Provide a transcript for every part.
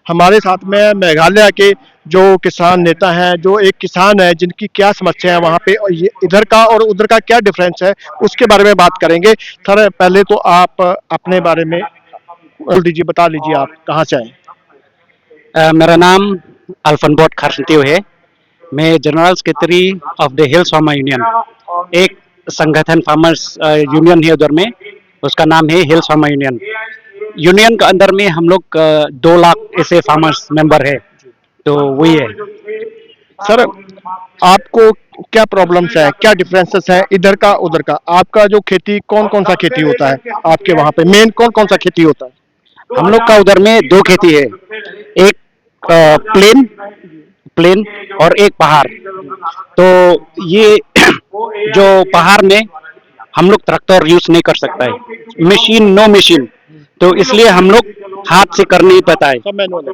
हमारे साथ में मेघालय के जो किसान नेता हैं, जो एक किसान है जिनकी क्या समस्या है वहाँ पे, और ये इधर का और उधर का क्या डिफरेंस है, उसके बारे में बात करेंगे। सर, पहले तो आप अपने बारे में बोल दीजिए, बता लीजिए आप कहाँ से आए। मेरा नाम अल्फनबोट खारसनतीव है। मैं general secretary of the hills farmer union, एक संगठन फार्मर्स यूनियन है उधर में। उसका नाम है हिल्स फार्मर यूनियन। यूनियन के अंदर में हम लोग 2 लाख ऐसे फार्मर्स मेंबर है, तो वही है। सर, आपको क्या प्रॉब्लम्स है, क्या डिफरेंसेस है इधर का उधर का? आपका जो खेती, कौन कौन सा खेती होता है आपके वहाँ पे, मेन कौन कौन सा खेती होता है? हम लोग का उधर में 2 खेती है, एक प्लेन प्लेन और एक पहाड़। तो ये जो पहाड़ में हम लोग ट्रैक्टर यूज नहीं कर सकता है, मशीन नो मशीन, तो इसलिए हम लोग हाथ से कर नहीं पाता है। सब मैनुअल है।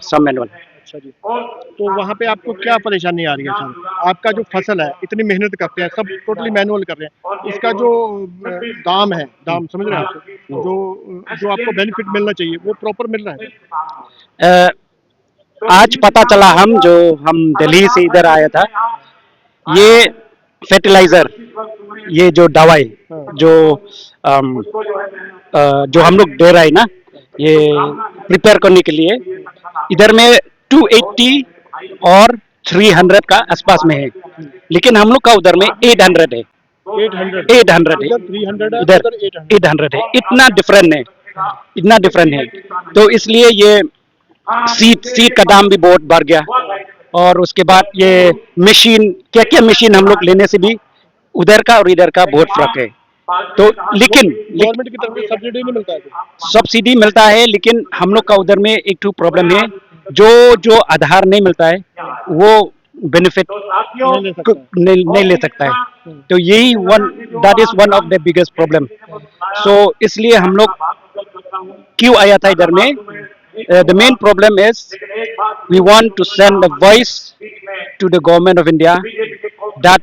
सब मैनुअल। अच्छा जी। तो वहाँ पे आपको क्या परेशानी आ रही है सर? आपका जो फसल है, इतनी मेहनत करते हैं, सब टोटली मैनुअल कर रहे हैं, इसका जो दाम है, दाम समझ रहे हैं आप? जो जो आपको बेनिफिट मिलना चाहिए वो प्रॉपर मिल रहा है? आज पता चला, हम दिल्ली से इधर आया था, ये फर्टिलाइजर, ये जो दवाई जो जो हम लोग दे रहे हैं ना, ये प्रिपेयर करने के लिए इधर में 280 और 300 का आसपास में है, लेकिन हम लोग का उधर में 800 है। 800? 800 है इधर 300 है, इधर, उधर 800? 800 है। इतना डिफरेंट है, इतना डिफरेंट है। तो इसलिए ये सीट सीट का दाम भी बहुत बढ़ गया। और उसके बाद ये मशीन, क्या क्या मशीन हम लोग लेने से भी उधर का और इधर का बहुत फर्क है। तो लेकिन गवर्नमेंट की तरफ से सब्सिडी नहीं मिलता है? सब्सिडी मिलता है, लेकिन हम लोग का उधर में एक तो प्रॉब्लम है, जो जो आधार नहीं मिलता है वो बेनिफिट नहीं ले सकता है। नहीं ले सकता है। तो यही that is one of the biggest problem. So इसलिए हम लोग क्यों आया था इधर में। The main problem is we want to send a voice to the government of India that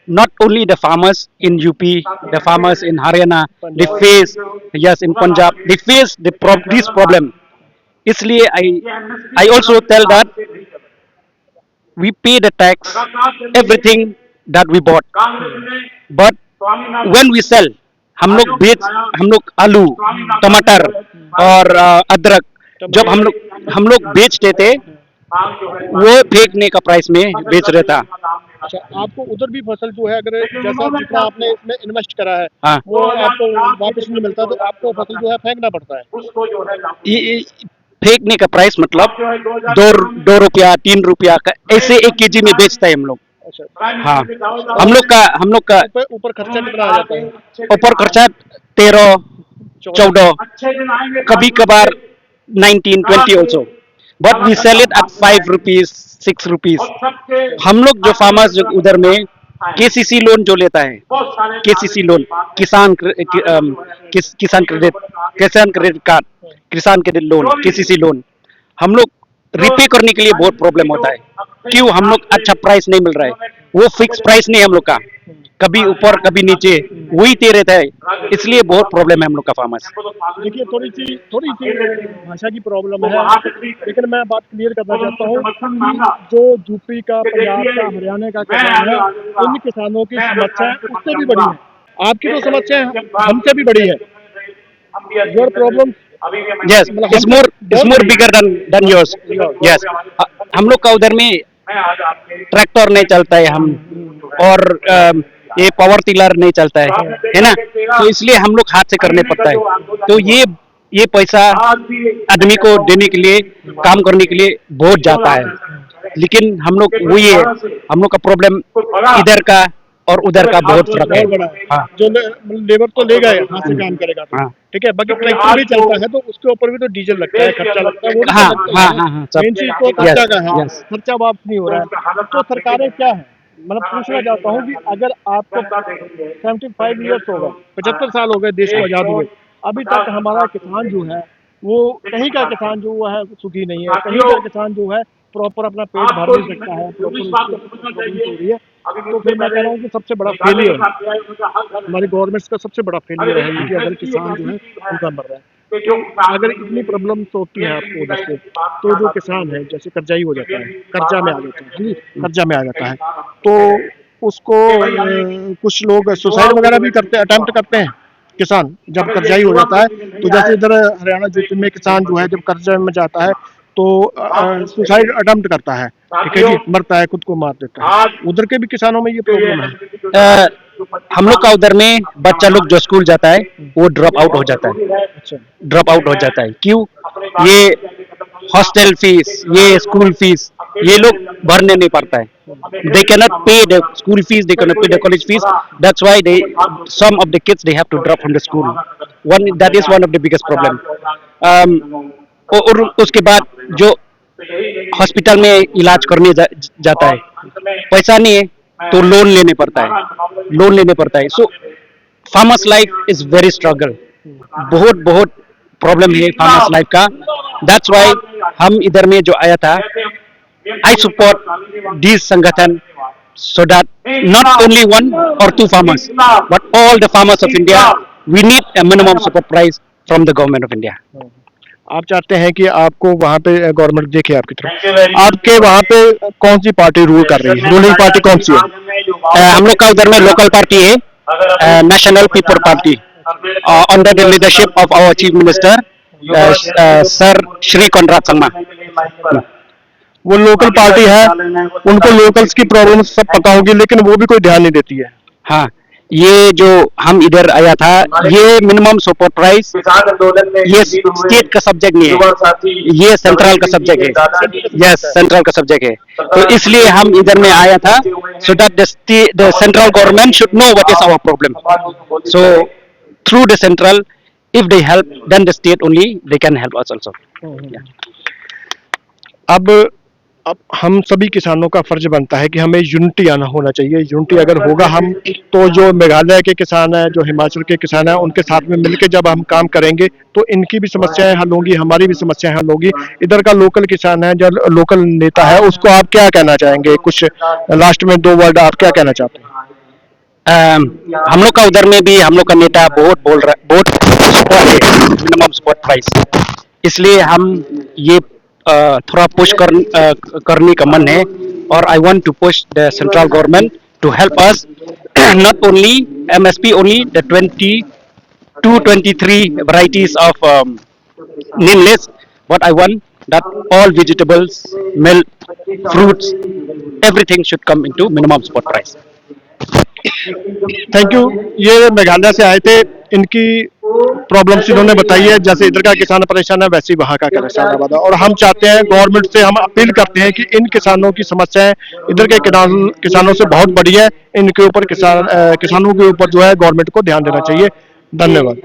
not only the farmers in UP, the farmers in Haryana, they face, yes, in Punjab, they face this problem. इसलिए I also tell that we pay the tax, everything that we bought, but when we sell, हम लोग आलू, टमाटर और अदरक, जब हम लोग बेचते थे, वो फेंकने का प्राइस में बेच रहा था। अच्छा, आपको उधर भी फसल जो है, अगर जैसा जितना आपने इसमें इन्वेस्ट करा है, हाँ, वो आपको वापस नहीं मिलता, तो आपको फसल जो है फेंकना पड़ता है। ये फेंकने का प्राइस मतलब 2 रुपया 3 रुपया का ऐसे 1 केजी में बेचता है हम लोग। अच्छा, हाँ, हम लोग का ऊपर खर्चा कितना आ जाता है? ऊपर खर्चा 13 14, कभी कभार 19 20 also, but we sell it at 5 rupees 6 rupees. हम लोग जो फार्मर्स जो उधर में केसीसी लोन जो लेता है, केसीसी लोन, किसान क्रेडिट कार्ड, किसान क्रेडिट लोन, केसीसी लोन, हम लोग रिपे करने के लिए बहुत प्रॉब्लम होता है। क्यों? हम लोग अच्छा प्राइस नहीं मिल रहा है, वो फिक्स प्राइस नहीं है हम लोग का, कभी ऊपर कभी नीचे वही दे रहता है, इसलिए बहुत प्रॉब्लम है हम लोग का फार्मर्स। देखिए, थोड़ी सी भाषा की प्रॉब्लम है, लेकिन मैं बात क्लियर करना चाहता हूँ। जो यूपी का, पंजाब का, हरियाणा का किसान है, इन किसानों की समस्या उससे भी बड़ी है। आपकी तो समस्या हमसे भी बड़ी है। Your problem, yes, it's more bigger than yours, yes। हम लोग का उधर में ट्रैक्टर नहीं चलता है, हम और ये पावर टिलर नहीं चलता है ना, तो इसलिए हम लोग हाथ से करने पड़ता है। तो ये पैसा आदमी को देने के लिए, काम करने के लिए बहुत जाता है, लेकिन हम लोग वही है, हम लोग का प्रॉब्लम इधर का और उधर का बहुत फर्क है। बड़ा है। हाँ, जो लेबर तो लेगा, हाथ से काम करेगा तो हाँ, ठीक है, बाकी ट्रैक्टर भी चलता है तो उसके ऊपर भी तो डीजल लगता है, खर्चा लगता है, वो भी हाँ, तो लगता हाँ, है। हाँ, हाँ, सब, मेन चीज तो खर्चा का है, यस। खर्चा वापस नहीं हो रहा है। तो सरकारें क्या है, मतलब पूछना चाहता हूँ कि अगर आपको 75 ईयर्स हो गए, 75 साल हो गए देश को आजाद हुए, अभी तक हमारा किसान जो है, वो कहीं का किसान जो है सुखी नहीं है, कहीं का किसान जो है प्रॉपर अपना पेट भर नहीं सकता है, प्रॉपर उसको प्रॉब्लम हो रही है। तो फिर मैं कह रहा हूँ कि सबसे बड़ा फेलियर हमारी गवर्नमेंट्स का, सबसे बड़ा फेलियर है कि अगर किसान जो है भूखा मर रहा है। अगर इतनी प्रॉब्लम्स होती है आपको उधर से, तो जो किसान है जैसे कर्जाई हो जाता है, कर्जा में आ जाता है जी, कर्जा में आ जाता है, तो उसको कुछ लोग सुसाइड वगैरह भी करते अटेम्प्ट करते हैं किसान जब कर्जाई हो जाता है। तो जैसे इधर हरियाणा यूपी में किसान जो है जब कर्जे में जाता है तो सुसाइड अटेम्प्ट करता है, ठीक है जी, मरता है, खुद को मार देता है। उधर के भी किसानों में ये प्रॉब्लम है। हम लोग का उधर में बच्चा लोग जो स्कूल जाता है वो ड्रॉप आउट हो जाता है, अच्छा, ड्रॉप आउट हो जाता है। क्यों? ये हॉस्टल फीस, ये स्कूल फीस ये लोग भरने नहीं पाता है। They cannot pay the school fees, they cannot pay the college fees. That's why some of the kids they have to drop from the school. That is one of the biggest problem. और उसके बाद जो hospital में इलाज करने जाता है, पैसा नहीं है तो लोन लेने पड़ता है, लोन लेने पड़ता है। So farmers life is very struggle, बहुत बहुत प्रॉब्लम है फार्मर्स लाइफ का। दैट्स वाई हम इधर में जो आया था, I support this संगठन so that not only one or two farmers but all the farmers of India, we need a minimum support price from the government of India. आप चाहते हैं कि आपको वहाँ पे गवर्नमेंट देखे आपकी तरफ। आपके वहाँ पे कौन सी पार्टी रूल कर रही है, रूलिंग पार्टी कौन सी है? हम लोग का उधर में लोकल पार्टी है, national people party, under the leadership of our chief minister sir Shri Conrad Sangma. वो लोकल पार्टी है, उनको लोकल्स की प्रॉब्लम सब पता होगी, लेकिन वो भी कोई ध्यान नहीं देती है। हाँ, ये जो हम इधर आया था, ये मिनिमम सपोर्ट प्राइस ये स्टेट का सब्जेक्ट नहीं है, ये सेंट्रल का सब्जेक्ट है। यस, सेंट्रल का सब्जेक्ट है, तो इसलिए हम इधर में आया था so that the central government should know what is our problem. So through the central, if they help then the state only they can help us also. अब हम सभी किसानों का फर्ज बनता है कि हमें यूनिटी आना होना चाहिए। यूनिटी अगर होगा हम, तो जो मेघालय के किसान हैं, जो हिमाचल के किसान हैं, उनके साथ में मिलकर जब हम काम करेंगे तो इनकी भी समस्याएं हल होंगी, हमारी भी समस्याएं हल होंगी। इधर का लोकल किसान है, जो लोकल नेता है, उसको आप क्या कहना चाहेंगे? कुछ लास्ट में 2 वर्ड आप क्या कहना चाहते हैं? हम लोग का उधर में भी हम लोग का नेता बहुत बोल रहा, बहुत मिनिमम सपोर्ट प्राइस, इसलिए हम ये थोड़ा पुश करने का मन है। और I want to push the central government to help us, not only MSP, only the 22-23 varieties of neem list, but I want that all vegetables, milk, fruits, everything should come into minimum support price. Thank you. ये मेघालय से आए थे, इनकी problems इन्होंने बताई है। जैसे इधर का किसान परेशान है, वैसे ही वहाँ का किसान आबाद है। और हम चाहते हैं, गवर्नमेंट से हम अपील करते हैं कि इन किसानों की समस्याएं इधर के किसानों से बहुत बड़ी है। इनके ऊपर किसानों के ऊपर जो है गवर्नमेंट को ध्यान देना चाहिए। धन्यवाद।